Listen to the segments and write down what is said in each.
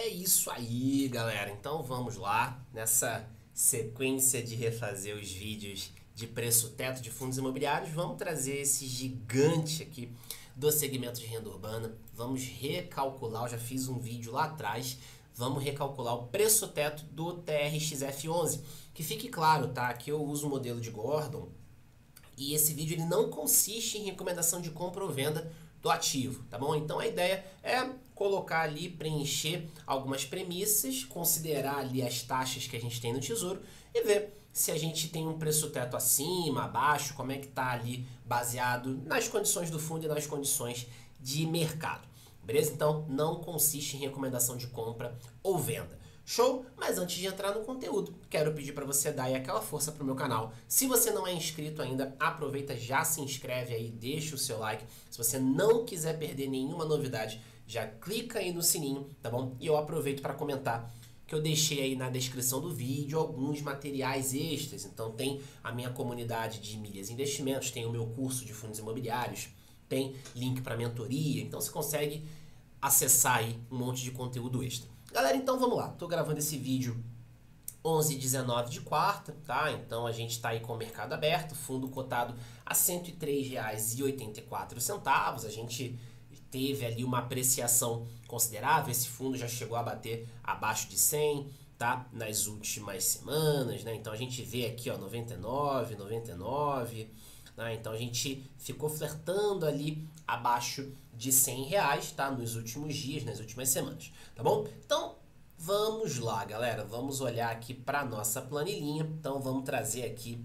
isso aí, galera. Então vamos lá nessa sequência de refazer os vídeos de preço teto de fundos imobiliários. Vamos trazer esse gigante aqui do segmento de renda urbana. Vamos recalcular, eu já fiz um vídeo lá atrás. Vamos recalcular o preço teto do TRXF11. Que fique claro, tá? Que eu uso o modelo de Gordon e esse vídeo ele não consiste em recomendação de compra ou venda do ativo, tá bom? Então a ideia é colocar ali, preencher algumas premissas, considerar ali as taxas que a gente tem no Tesouro e ver se a gente tem um preço teto acima, abaixo, como é que tá ali baseado nas condições do fundo e nas condições de mercado. Beleza? Então não consiste em recomendação de compra ou venda. Show? Mas antes de entrar no conteúdo, quero pedir para você dar aí aquela força pro meu canal. Se você não é inscrito ainda, aproveita, já se inscreve aí, deixa o seu like. Se você não quiser perder nenhuma novidade, já clica aí no sininho, tá bom? E eu aproveito para comentar que eu deixei aí na descrição do vídeo alguns materiais extras. Então tem a minha comunidade de milhas e investimentos, tem o meu curso de fundos imobiliários, tem link para mentoria, então você consegue acessar aí um monte de conteúdo extra. Galera, então vamos lá. Tô gravando esse vídeo 11h19 de quarta, tá? Então a gente tá aí com o mercado aberto, fundo cotado a R$ 103,84. A gente teve ali uma apreciação considerável. Esse fundo já chegou a bater abaixo de 100, tá? Nas últimas semanas, né? Então a gente vê aqui, ó, 99, 99, né? Então a gente ficou flertando ali abaixo de R$ 100, tá? Nos últimos dias, nas últimas semanas, tá bom? Então, vamos lá, galera. Vamos olhar aqui para nossa planilhinha. Então, vamos trazer aqui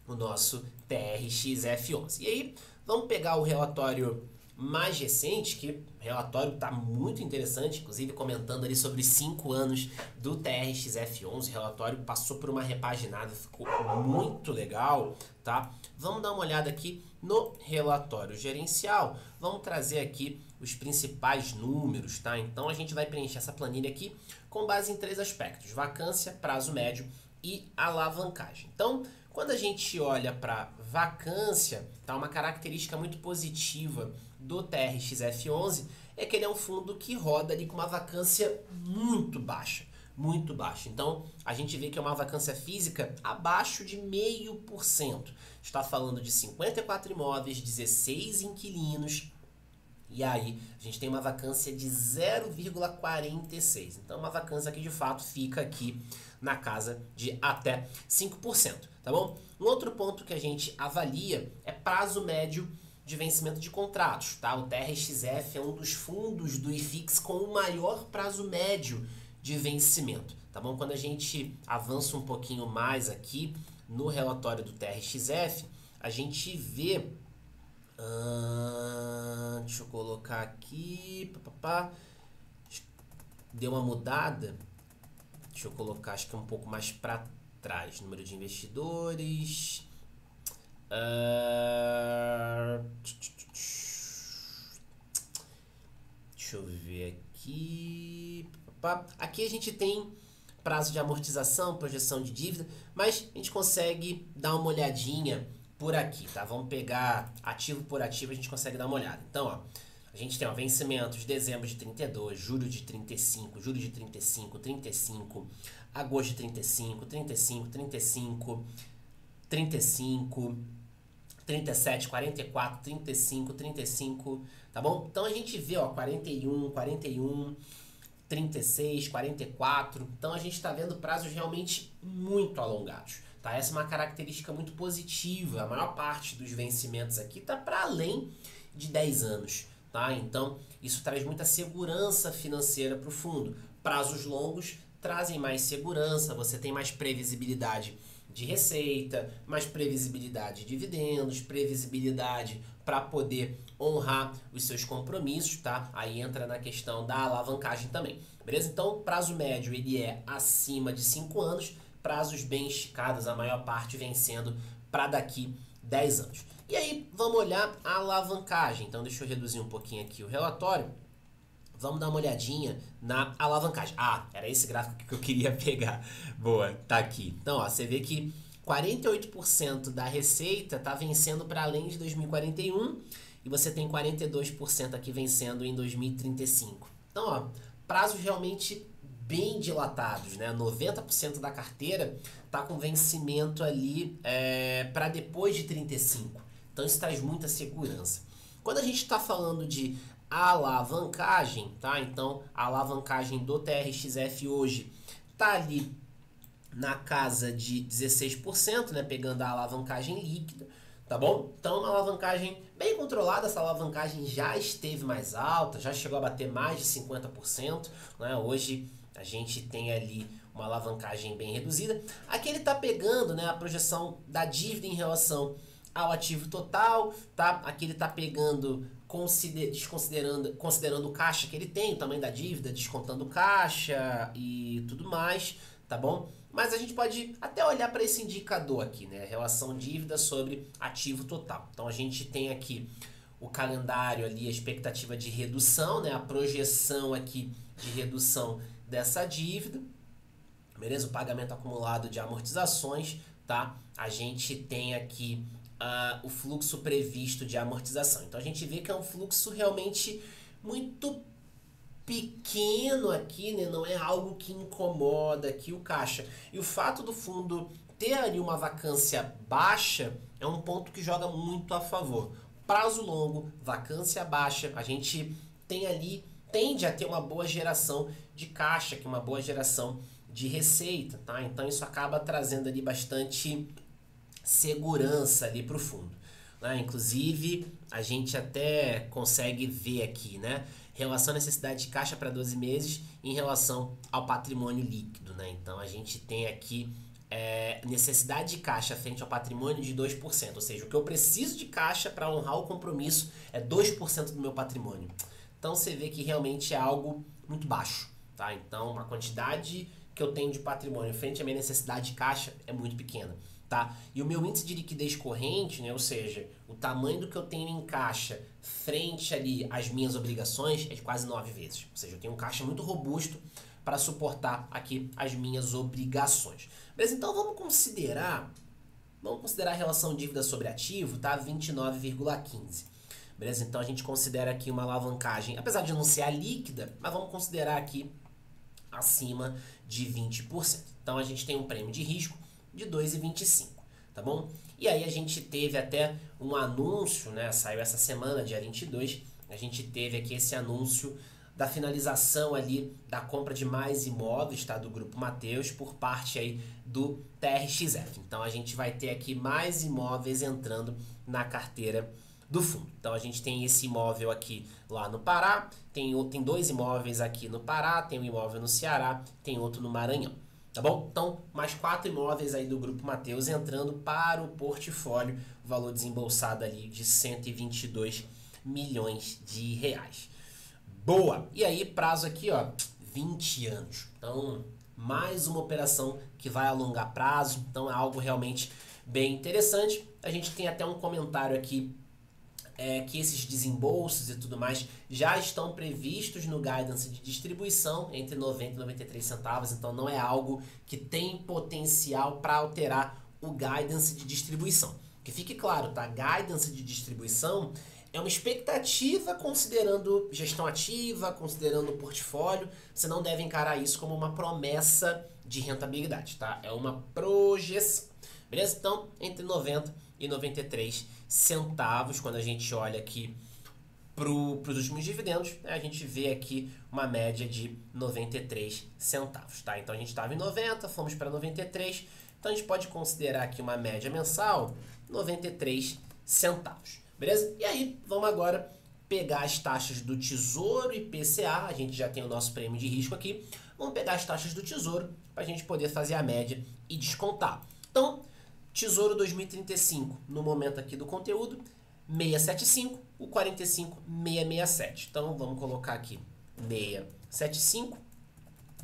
o nosso TRXF11. E aí, vamos pegar o relatório mais recente, que o relatório está muito interessante, inclusive comentando ali sobre os 5 anos do TRXF11. O relatório passou por uma repaginada, ficou muito legal, tá? Vamos dar uma olhada aqui no relatório gerencial. Vamos trazer aqui os principais números, tá? Então a gente vai preencher essa planilha aqui com base em 3 aspectos: vacância, prazo médio e alavancagem. Então, quando a gente olha para vacância, tá, uma característica muito positiva do TRXF11 é que ele é um fundo que roda ali com uma vacância muito baixa. Muito baixa. Então, a gente vê que é uma vacância física abaixo de 0,5%. Está falando de 54 imóveis, 16 inquilinos, e aí a gente tem uma vacância de 0,46. Então, uma vacância que de fato fica aqui na casa de até 5%, tá bom? Um outro ponto que a gente avalia é prazo médio de vencimento de contratos, tá? O TRXF é um dos fundos do IFIX com o maior prazo médio de vencimento, tá bom? Quando a gente avança um pouquinho mais aqui no relatório do TRXF, a gente vê, deixa eu colocar aqui, deu uma mudada, deixa eu colocar, acho que é um pouco mais para trás, número de investidores, deixa eu ver aqui. Aqui a gente tem prazo de amortização, projeção de dívida, mas a gente consegue dar uma olhadinha por aqui, tá? Vamos pegar ativo por ativo, a gente consegue dar uma olhada. Então, ó, a gente tem, ó, vencimentos: dezembro de 32, julho de 35, julho de 35, 35, agosto de 35, 35, 35, 35, 37, 44, 35, 35, tá bom? Então a gente vê, ó, 41, 41, 36, 44. Então a gente está vendo prazos realmente muito alongados, tá? Essa é uma característica muito positiva. A maior parte dos vencimentos aqui está para além de 10 anos, tá? Então isso traz muita segurança financeira para o fundo. Prazos longos trazem mais segurança, você tem mais previsibilidade de receita, mais previsibilidade de dividendos, previsibilidade para poder honrar os seus compromissos, tá? Aí entra na questão da alavancagem também, beleza? Então, o prazo médio ele é acima de 5 anos, prazos bem esticados, a maior parte vencendo para daqui 10 anos. E aí, vamos olhar a alavancagem. Então, deixa eu reduzir um pouquinho aqui o relatório. Vamos dar uma olhadinha na alavancagem. Ah, era esse gráfico que eu queria pegar. Boa, tá aqui. Então, ó, você vê que 48% da receita está vencendo para além de 2041 e você tem 42% aqui vencendo em 2035. Então, ó, prazos realmente bem dilatados, né? 90% da carteira está com vencimento ali para depois de 35. Então isso traz muita segurança. Quando a gente está falando de alavancagem, tá? Então a alavancagem do TRXF hoje está ali na casa de 16%, né? Pegando a alavancagem líquida, tá bom? Então uma alavancagem bem controlada, essa alavancagem já esteve mais alta, já chegou a bater mais de 50%, né? Hoje a gente tem ali uma alavancagem bem reduzida. Aqui ele está pegando, né, a projeção da dívida em relação ao ativo total, tá? Aqui ele está pegando, considerando o caixa que ele tem, o tamanho da dívida, descontando o caixa e tudo mais, tá bom? Mas a gente pode até olhar para esse indicador aqui, né? Relação dívida sobre ativo total. Então a gente tem aqui o calendário ali, a expectativa de redução, né? A projeção aqui de redução dessa dívida, beleza? O pagamento acumulado de amortizações, tá? A gente tem aqui o fluxo previsto de amortização. Então a gente vê que é um fluxo realmente muito pequeno aqui, né? Não é algo que incomoda aqui o caixa. E o fato do fundo ter ali uma vacância baixa é um ponto que joga muito a favor. Prazo longo, vacância baixa, a gente tem ali, tende a ter uma boa geração de caixa, que uma boa geração de receita, tá? Então isso acaba trazendo ali bastante segurança ali para o fundo, né? Inclusive a gente até consegue ver aqui, né, relação à necessidade de caixa para 12 meses em relação ao patrimônio líquido, né? Então a gente tem aqui necessidade de caixa frente ao patrimônio de 2%, ou seja, o que eu preciso de caixa para honrar o compromisso é 2% do meu patrimônio. Então você vê que realmente é algo muito baixo, tá? Então a quantidade que eu tenho de patrimônio frente à minha necessidade de caixa é muito pequena, tá? E o meu índice de liquidez corrente, né, ou seja, o tamanho do que eu tenho em caixa frente ali às minhas obrigações é de quase 9 vezes. Ou seja, eu tenho um caixa muito robusto para suportar aqui as minhas obrigações. Beleza? Então vamos considerar a relação dívida sobre ativo, tá? 29,15. Beleza? Então a gente considera aqui uma alavancagem, apesar de não ser a líquida, mas vamos considerar aqui acima de 20%. Então a gente tem um prêmio de risco de 2,25, tá bom? E aí a gente teve até um anúncio, né? Saiu essa semana, dia 22, a gente teve aqui esse anúncio da finalização ali da compra de mais imóveis, tá? Do Grupo Mateus por parte aí do TRXF. Então a gente vai ter aqui mais imóveis entrando na carteira do fundo. Então a gente tem esse imóvel aqui lá no Pará, tem 2 imóveis aqui no Pará, tem um imóvel no Ceará, tem outro no Maranhão. Tá bom? Então, mais 4 imóveis aí do Grupo Mateus entrando para o portfólio, o valor desembolsado ali de 122 milhões de reais. Boa! E aí, prazo aqui, ó, 20 anos. Então, mais uma operação que vai alongar prazo, então é algo realmente bem interessante. A gente tem até um comentário aqui que esses desembolsos e tudo mais já estão previstos no guidance de distribuição entre 90 e 93 centavos, então não é algo que tem potencial para alterar o guidance de distribuição. Que fique claro, tá? Guidance de distribuição é uma expectativa considerando gestão ativa, considerando o portfólio. Você não deve encarar isso como uma promessa de rentabilidade, tá? É uma projeção. Beleza? Então, entre 90 e 93 centavos, quando a gente olha aqui para os últimos dividendos, né, a gente vê aqui uma média de 93 centavos, tá? Então a gente estava em 90, fomos para 93, então a gente pode considerar aqui uma média mensal 93 centavos, beleza? E aí, vamos agora pegar as taxas do Tesouro e IPCA, a gente já tem o nosso prêmio de risco aqui, vamos pegar as taxas do Tesouro para a gente poder fazer a média e descontar. Então, Tesouro 2035, no momento aqui do conteúdo, 675, o 45, 667. Então, vamos colocar aqui 675,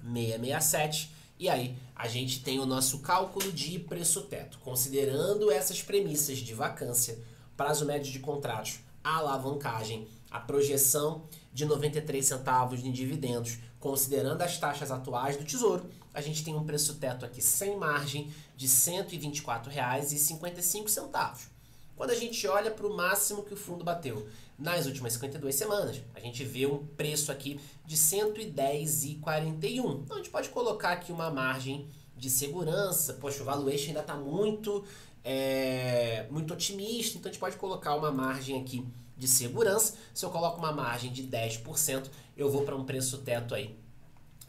667, e aí a gente tem o nosso cálculo de preço-teto. Considerando essas premissas de vacância, prazo médio de contratos, a alavancagem, a projeção de 93 centavos de dividendos, considerando as taxas atuais do Tesouro, a gente tem um preço-teto aqui sem margem de R$ 124,55. Quando a gente olha para o máximo que o fundo bateu nas últimas 52 semanas, a gente vê um preço aqui de 110,41. Então a gente pode colocar aqui uma margem de segurança. Poxa, o valuation ainda está muito otimista, então a gente pode colocar uma margem aqui de segurança. Se eu coloco uma margem de 10%, eu vou para um preço teto aí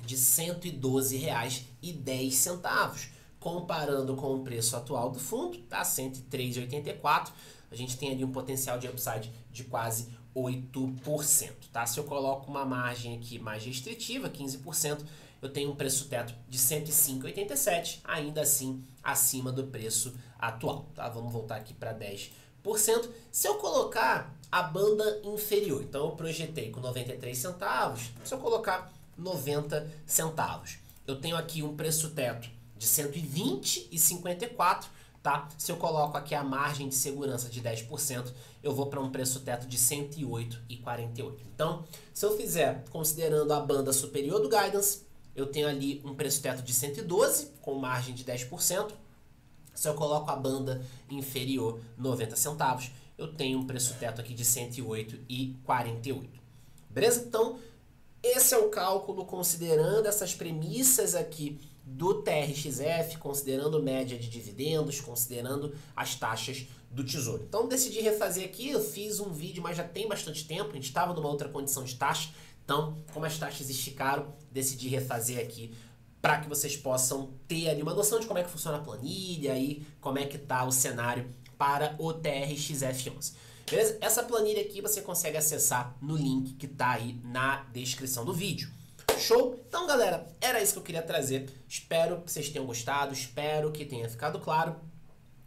de R$ 112,10. Comparando com o preço atual do fundo, tá? R$ 103,84. A gente tem ali um potencial de upside de quase 8%, tá? Se eu coloco uma margem aqui mais restritiva, 15%, eu tenho um preço teto de R$ 105,87, ainda assim acima do preço atual, tá? Vamos voltar aqui para 10%. Se eu colocar a banda inferior, então eu projetei com 93 centavos, se eu colocar 90 centavos, eu tenho aqui um preço teto de 120,54, tá? Se eu coloco aqui a margem de segurança de 10%, eu vou para um preço teto de 108,48. Então, se eu fizer considerando a banda superior do guidance, eu tenho ali um preço teto de 112 com margem de 10%. Se eu coloco a banda inferior 90 centavos, eu tenho um preço teto aqui de 108,48. Beleza? Então, esse é o cálculo considerando essas premissas aqui do TRXF, considerando média de dividendos, considerando as taxas do Tesouro. Então decidi refazer aqui, eu fiz um vídeo, mas já tem bastante tempo, a gente estava numa outra condição de taxa, então como as taxas esticaram, decidi refazer aqui para que vocês possam ter ali uma noção de como é que funciona a planilha e como é que está o cenário para o TRXF11. Beleza? Essa planilha aqui você consegue acessar no link que está aí na descrição do vídeo. Show? Então, galera, era isso que eu queria trazer. Espero que vocês tenham gostado, espero que tenha ficado claro.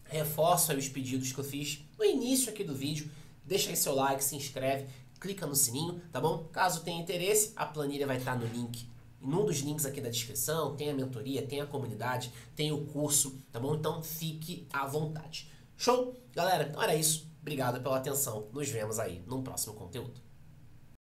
Reforço aí os pedidos que eu fiz no início aqui do vídeo. Deixa aí seu like, se inscreve, clica no sininho, tá bom? Caso tenha interesse, a planilha vai estar no link, em um dos links aqui da descrição. Tem a mentoria, tem a comunidade, tem o curso, tá bom? Então, fique à vontade. Show? Galera, então era isso. Obrigado pela atenção. Nos vemos aí num próximo conteúdo.